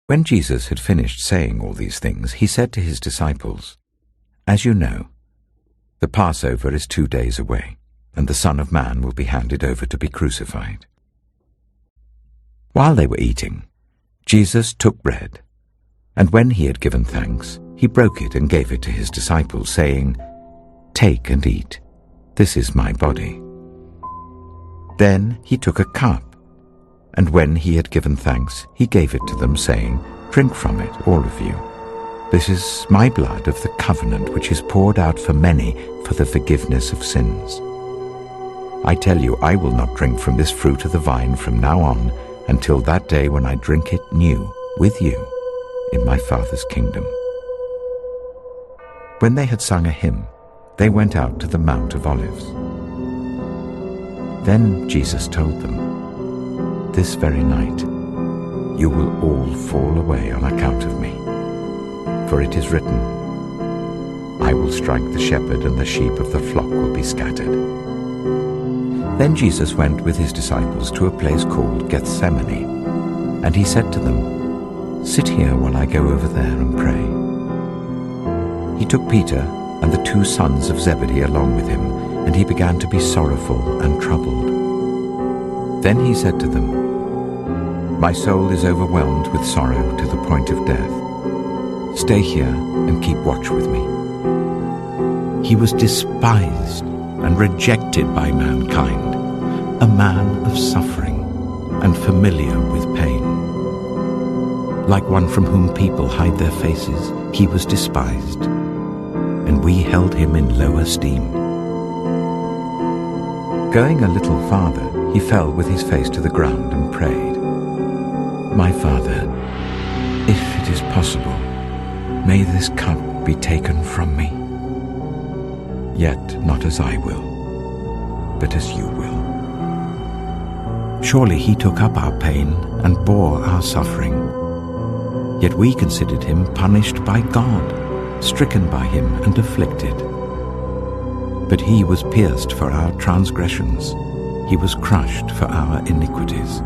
When Jesus had finished saying all these things, he said to his disciples, "As you know, the Passover is 2 days away, and the Son of Man will be handed over to be crucified." While they were eating, Jesus took bread, and when he had given thanks, he broke it and gave it to his disciples, saying, "Take and eat. This is my body." Then he took a cup, and when he had given thanks, he gave it to them, saying, "Drink from it, all of you. This is my blood of the covenant, which is poured out for many for the forgiveness of sins. I tell you, I will not drink from this fruit of the vine from now on until that day when I drink it new with you in my Father's kingdom." When they had sung a hymn, they went out to the Mount of Olives. Then Jesus told them, "This very night you will all fall away on account of me. For it is written, 'I will strike the shepherd, and the sheep of the flock will be scattered.'" Then Jesus went with his disciples to a place called Gethsemane, and he said to them, "Sit here while I go over there and pray." He took Peter and the 2 sons of Zebedee along with him, and he began to be sorrowful and troubled. Then he said to them, "My soul is overwhelmed with sorrow to the point of death. Stay here and keep watch with me." He was despised and rejected by mankind, a man of suffering and familiar with pain. Like one from whom people hide their faces, he was despised, and we held him in low esteem. Going a little farther, he fell with his face to the ground and prayed, "My Father, if it is possible, may this cup be taken from me. Yet not as I will, but as you will." Surely he took up our pain and bore our suffering. Yet we considered him punished by God, stricken by him and afflicted. But he was pierced for our transgressions, he was crushed for our iniquities.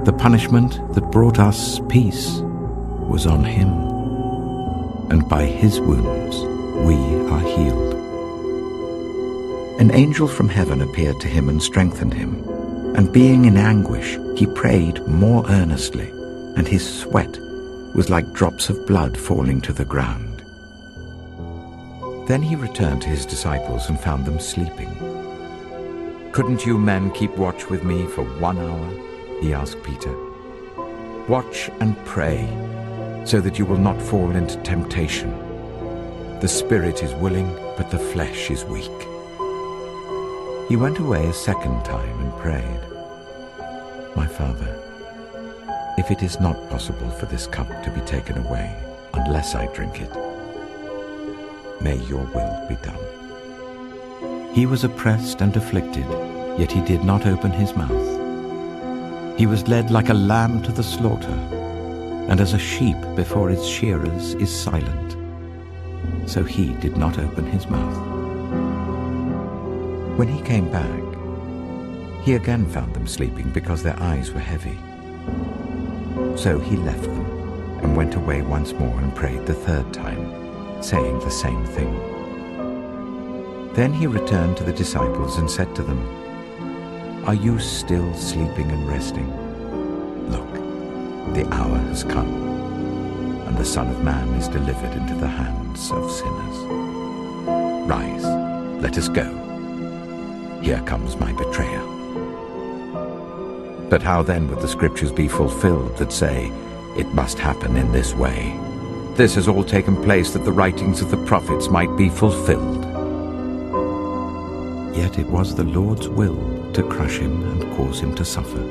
The punishment that brought us peace was on him, and by his wounds we are healed. An angel from heaven appeared to him and strengthened him, and being in anguish, he prayed more earnestly, and his sweat was like drops of blood falling to the ground. Then he returned to his disciples and found them sleeping. "Couldn't you men keep watch with me for 1 hour?" he asked Peter. "Watch and pray, so that you will not fall into temptation. The spirit is willing, but the flesh is weak." He went away a second time and prayed, "My Father, if it is not possible for this cup to be taken away unless I drink it, may your will be done." He was oppressed and afflicted, yet he did not open his mouth. He was led like a lamb to the slaughter, and as a sheep before its shearers is silent, so he did not open his mouth. When he came back, he again found them sleeping because their eyes were heavy. So he left them and went away once more and prayed the 3rd time, saying the same thing. Then he returned to the disciples and said to them, "Are you still sleeping and resting? Look, the hour has come, and the Son of Man is delivered into the hands of sinners. Rise, let us go. Here comes my betrayer." But how then would the scriptures be fulfilled that say, "It must happen in this way"? This has all taken place that the writings of the prophets might be fulfilled. Yet it was the Lord's will to crush him and cause him to suffer.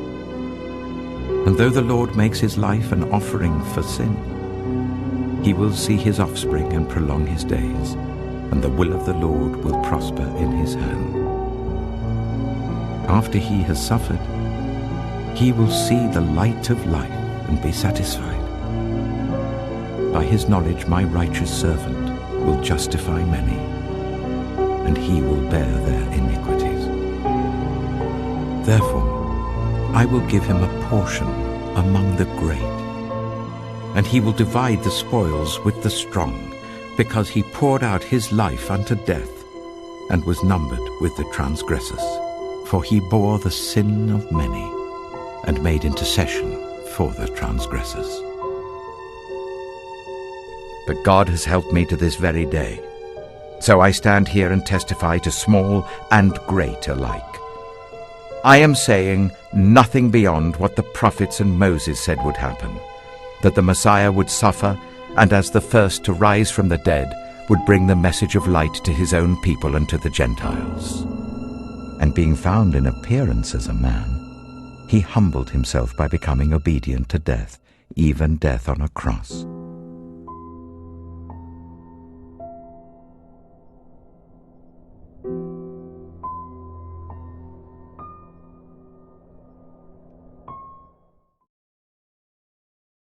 And though the Lord makes his life an offering for sin, he will see his offspring and prolong his days, and the will of the Lord will prosper in his hand. After he has suffered, he will see the light of life and be satisfied. By his knowledge my righteous servant will justify many, and he will bear their iniquities. Therefore I will give him a portion among the great, and he will divide the spoils with the strong, because he poured out his life unto death, and was numbered with the transgressors. For he bore the sin of many, and made intercession for the transgressors. But God has helped me to this very day. So I stand here and testify to small and great alike. I am saying nothing beyond what the prophets and Moses said would happen, that the Messiah would suffer, and as the first to rise from the dead, would bring the message of light to his own people and to the Gentiles. And being found in appearance as a man, he humbled himself by becoming obedient to death, even death on a cross.